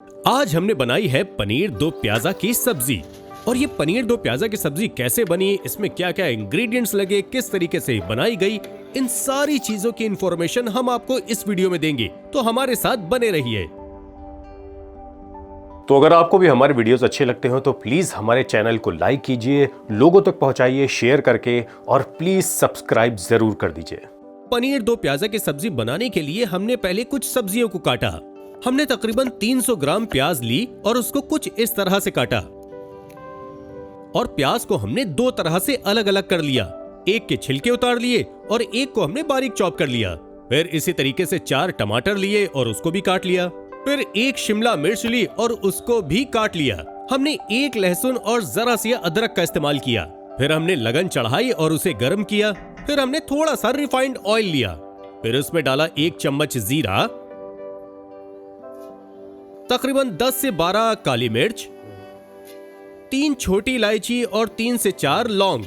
आज हमने बनाई है पनीर दो प्याजा की सब्जी। और ये पनीर दो प्याजा की सब्जी कैसे बनी, इसमें क्या क्या इंग्रेडिएंट्स लगे, किस तरीके से बनाई गई, इन सारी चीजों की इंफॉर्मेशन हम आपको इस वीडियो में देंगे, तो हमारे साथ बने रहिए। तो अगर आपको भी हमारे वीडियोस अच्छे लगते हो तो प्लीज हमारे चैनल को लाइक कीजिए, लोगों तक पहुंचाइए शेयर करके, और प्लीज सब्सक्राइब जरूर कर दीजिए। पनीर दो प्याजा की सब्जी बनाने के लिए हमने पहले कुछ सब्जियों को काटा। हमने तकरीबन 300 ग्राम प्याज ली और उसको कुछ इस तरह से काटा। और प्याज को हमने दो तरह से अलग अलग कर लिया, एक के छिलके उतार लिए और एक को हमने बारीक चॉप कर लिया। फिर इसी तरीके से 4 टमाटर लिए और उसको भी काट लिया। फिर एक शिमला मिर्च ली और उसको भी काट लिया। हमने एक लहसुन और जरा सी अदरक का इस्तेमाल किया। फिर हमने लगन चढ़ाई और उसे गर्म किया। फिर हमने थोड़ा सा रिफाइंड ऑयल लिया। फिर उसमें डाला 1 चम्मच जीरा, तकरीबन 10 से 12 काली मिर्च, 3 छोटी इलायची और 3 से 4 लौंग।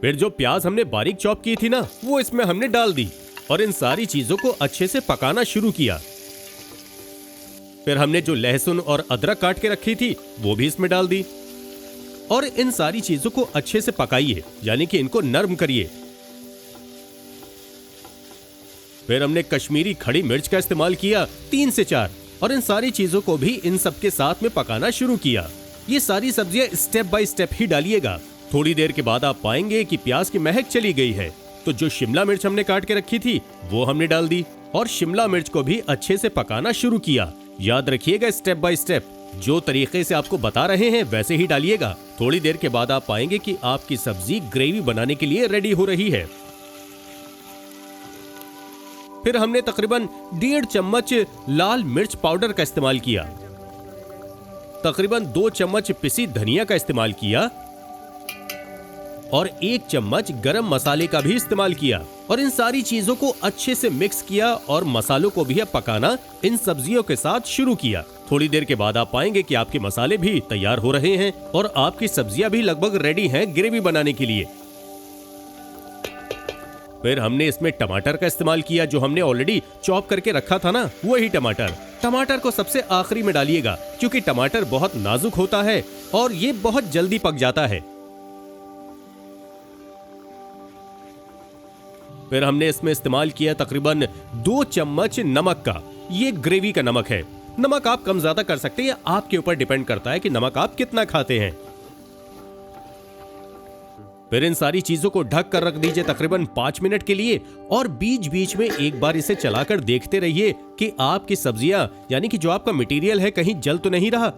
फिर जो प्याज हमने बारीक चॉप की थी ना, वो इसमें हमने डाल दी और इन सारी चीजों को अच्छे से पकाना शुरू किया। फिर हमने जो लहसुन और अदरक काट के रखी थी वो भी इसमें डाल दी और इन सारी चीजों को अच्छे से पकाइए, यानी कि इनको नरम करिए। फिर हमने कश्मीरी खड़ी मिर्च का इस्तेमाल किया 3 से 4 और इन सारी चीजों को भी इन सबके साथ में पकाना शुरू किया। ये सारी सब्जियां स्टेप बाय स्टेप ही डालिएगा। थोड़ी देर के बाद आप पाएंगे कि प्याज की महक चली गई है, तो जो शिमला मिर्च हमने काट के रखी थी वो हमने डाल दी और शिमला मिर्च को भी अच्छे से पकाना शुरू किया। याद रखिएगा, स्टेप बाय स्टेप जो तरीके से आपको बता रहे हैं वैसे ही डालिएगा। थोड़ी देर के बाद आप पाएंगे कि आपकी सब्जी ग्रेवी बनाने के लिए रेडी हो रही है। फिर हमने तकरीबन 1.5 चम्मच लाल मिर्च पाउडर का इस्तेमाल किया, तकरीबन 2 चम्मच पिसी धनिया का इस्तेमाल किया और 1 चम्मच गरम मसाले का भी इस्तेमाल किया और इन सारी चीजों को अच्छे से मिक्स किया और मसालों को भी अब पकाना इन सब्जियों के साथ शुरू किया। थोड़ी देर के बाद आप पाएंगे कि आपके मसाले भी तैयार हो रहे हैं और आपकी सब्जियां भी लगभग रेडी हैं ग्रेवी बनाने के लिए। फिर हमने इसमें टमाटर का इस्तेमाल किया, जो हमने ऑलरेडी चॉप करके रखा था ना, वही टमाटर को सबसे आखिरी में डालिएगा, क्योंकि टमाटर बहुत नाजुक होता है और ये बहुत जल्दी पक जाता है। फिर हमने इसमें इस्तेमाल किया तकरीबन 2 चम्मच नमक का। ये ग्रेवी का नमक है। नमक आप कम ज्यादा कर सकते हैं, आपके ऊपर डिपेंड करता है कि नमक आप कितना खाते हैं। फिर इन सारी चीजों को ढक कर रख दीजिए तकरीबन 5 मिनट के लिए और बीच बीच में एक बार इसे चलाकर देखते रहिए कि आपकी सब्जियां, यानी कि जो आपका मटेरियल है, कहीं जल तो नहीं रहा।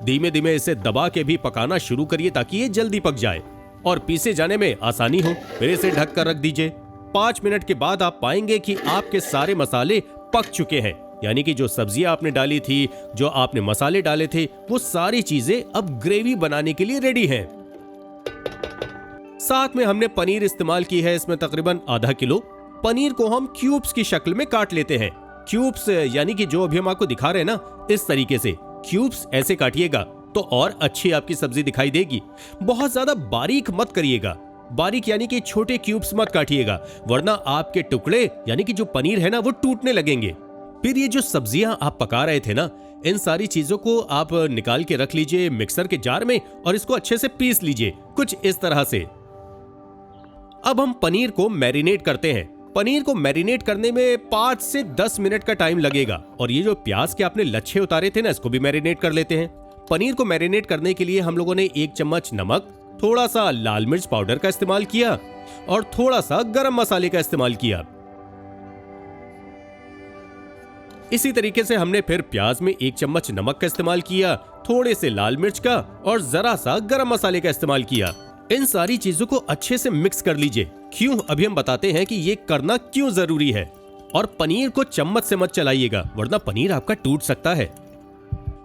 धीमे धीमे इसे दबा के भी पकाना शुरू करिए ताकि ये जल्दी पक जाए और पीसे जाने में आसानी हो। फिर इसे ढक कर रख दीजिए। 5 मिनट के बाद आप पाएंगे कि आपके सारे मसाले पक चुके हैं, यानी कि जो सब्जियां आपने डाली थी, जो आपने मसाले डाले थे, वो सारी चीजें अब ग्रेवी बनाने के लिए रेडी हैं। साथ में हमने पनीर इस्तेमाल की है, इसमें तकरीबन आधा किलो। पनीर को हम क्यूब्स की शक्ल में काट लेते हैं। क्यूब्स यानी कि जो अभी हम आपको दिखा रहे हैं ना, इस तरीके से क्यूब्स ऐसे काटिएगा तो और अच्छी आपकी सब्जी दिखाई देगी। बहुत ज्यादा बारीक मत करिएगा, बारीक यानी कि छोटे क्यूब्स मत काटिएगा, वरना आपके टुकड़े यानी कि जो पनीर है ना, वो टूटने लगेंगे। फिर ये जो सब्जियां आप पका रहे थे ना, इन सारी चीजों को आप निकाल के रख लीजिए मिक्सर के जार में और इसको अच्छे से पीस लीजिए, कुछ इस तरह से। अब हम पनीर को मैरिनेट करते हैं। पनीर को मैरिनेट करने में 5 से 10 मिनट का टाइम लगेगा और ये जो प्याज के आपने लच्छे उतारे थे ना, इसको भी मैरिनेट कर लेते हैं। पनीर को मैरिनेट करने के लिए हम लोगों ने 1 चम्मच नमक, थोड़ा सा लाल मिर्च पाउडर का इस्तेमाल किया और थोड़ा सा गरम मसाले का इस्तेमाल किया। इसी तरीके से हमने फिर प्याज में 1 चम्मच नमक का इस्तेमाल किया, थोड़े से लाल मिर्च का और जरा सा गरम मसाले का इस्तेमाल किया। इन सारी चीजों को अच्छे से मिक्स कर लीजिए। क्यों, अभी हम बताते हैं कि ये करना क्यों जरूरी है। और पनीर को चम्मच से मत चलाइएगा, वरना पनीर आपका टूट सकता है।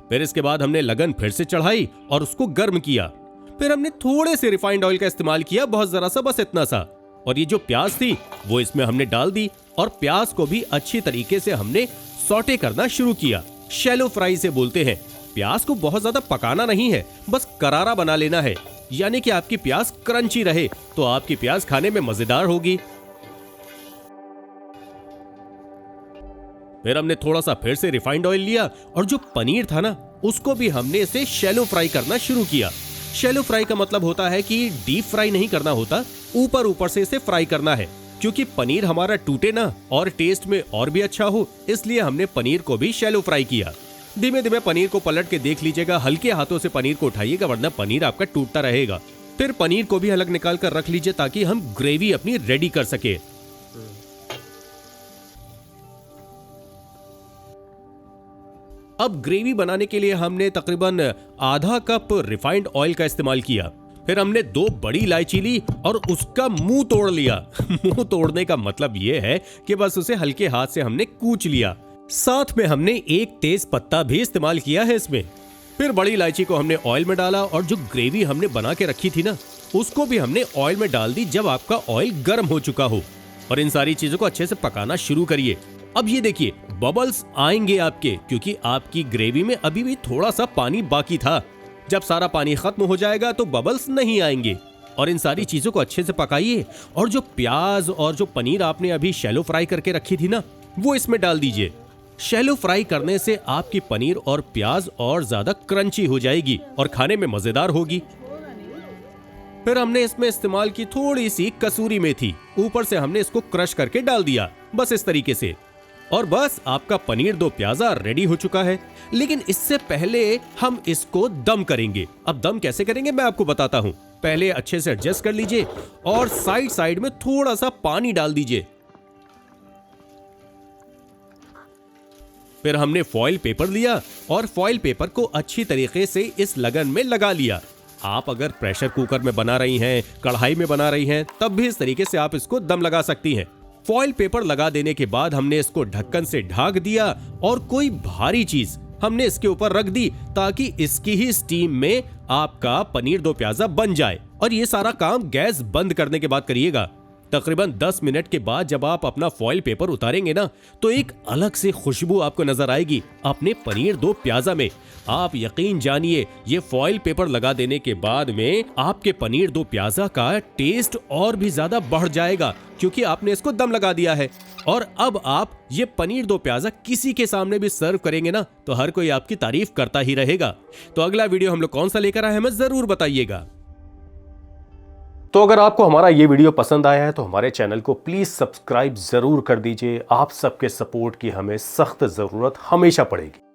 फिर इसके बाद हमने लगन फिर से चढ़ाई और उसको गर्म किया। फिर हमने थोड़े से रिफाइंड ऑयल का इस्तेमाल किया, बहुत जरा सा, बस इतना सा। और ये जो प्याज थी वो इसमें हमने डाल दी और प्याज को भी अच्छी तरीके से हमने सौटे करना शुरू किया। शैलो फ्राई से बोलते हैं। प्याज को बहुत ज्यादा पकाना नहीं है, बस करारा बना लेना है, यानी कि आपकी प्याज क्रंची रहे, तो आपकी प्याज खाने में मजेदार होगी। फिर हमने थोड़ा सा फिर से रिफाइंड ऑयल लिया और जो पनीर था ना उसको भी हमने इसे शैलो फ्राई करना शुरू किया। शैलो फ्राई का मतलब होता है कि डीप फ्राई नहीं करना होता, ऊपर ऊपर से इसे फ्राई करना है, क्योंकि पनीर हमारा टूटे ना और टेस्ट में और भी अच्छा हो, इसलिए हमने पनीर को भी शैलो फ्राई किया। धीमे धीमे पनीर को पलट के देख लीजिएगा, हल्के हाथों से पनीर को उठाइएगा वरना पनीर आपका टूटता रहेगा। फिर पनीर को भी अलग निकाल कर रख लीजिए ताकि हम ग्रेवी अपनी रेडी कर सके। अब ग्रेवी बनाने के लिए हमने तकरीबन आधा कप रिफाइंड ऑयल का इस्तेमाल किया। फिर हमने 2 बड़ी इलायची ली और उसका मुंह तोड़ लिया। मुंह तोड़ने का मतलब यह है कि बस उसे हल्के हाथ से हमने कूच लिया। साथ में हमने 1 तेज पत्ता भी इस्तेमाल किया है इसमें। फिर बड़ी इलायची को हमने ऑयल में डाला और जो ग्रेवी हमने बना के रखी थी ना उसको भी हमने ऑयल में डाल दी जब आपका ऑयल गर्म हो चुका हो। और इन सारी चीजों को अच्छे से पकाना शुरू करिए। अब ये देखिए बबल्स आएंगे आपके, क्योंकि आपकी ग्रेवी में अभी भी थोड़ा सा पानी बाकी था। जब सारा पानी खत्म हो जाएगा तो बबल्स नहीं आएंगे। और इन सारी चीजों को अच्छे से पकाइए और जो प्याज और जो पनीर आपने अभी शैलो फ्राई करके रखी थी ना वो इसमें डाल दीजिए। शैलो फ्राई करने से आपकी पनीर और प्याज और ज्यादा क्रंची हो जाएगी और खाने में मजेदार होगी। फिर हमने इसमें इस्तेमाल की थोड़ी सी कसूरी मेथी, ऊपर से हमने इसको क्रश करके डाल दिया, बस इस तरीके से। और बस आपका पनीर दो प्याजा रेडी हो चुका है। लेकिन इससे पहले हम इसको दम करेंगे। अब दम कैसे करेंगे मैं आपको बताता हूं। पहले अच्छे से एडजस्ट कर लीजिए और साइड साइड में थोड़ा सा पानी डाल दीजिए। फिर हमने फॉइल पेपर लिया और फॉइल पेपर को अच्छी तरीके से इस लगन में लगा लिया। आप अगर प्रेशर कुकर में बना रही हैं, कढ़ाई में बना रही हैं, तब भी इस तरीके से आप इसको दम लगा सकती हैं। फॉइल पेपर लगा देने के बाद हमने इसको ढक्कन से ढक दिया और कोई भारी चीज हमने इसके ऊपर रख दी ताकि इसकी ही स्टीम में आपका पनीर दो प्याजा बन जाए। और ये सारा काम गैस बंद करने के बाद करिएगा। तकरीबन 10 मिनट के बाद जब आप अपना फॉइल पेपर उतारेंगे ना तो एक अलग से खुशबू आपको नजर आएगी अपने पनीर दो प्याजा में। आप यकीन जानिए ये फॉइल पेपर लगा देने के बाद में आपके पनीर दो प्याजा का टेस्ट और भी ज्यादा बढ़ जाएगा, क्योंकि आपने इसको दम लगा दिया है। और अब आप ये पनीर दो प्याजा किसी के सामने भी सर्व करेंगे ना तो हर कोई आपकी तारीफ करता ही रहेगा। तो अगला वीडियो हम लोग कौन सा लेकर आए हमें जरूर बताइएगा। तो अगर आपको हमारा ये वीडियो पसंद आया है तो हमारे चैनल को प्लीज सब्सक्राइब जरूर कर दीजिए। आप सबके सपोर्ट की हमें सख्त जरूरत हमेशा पड़ेगी।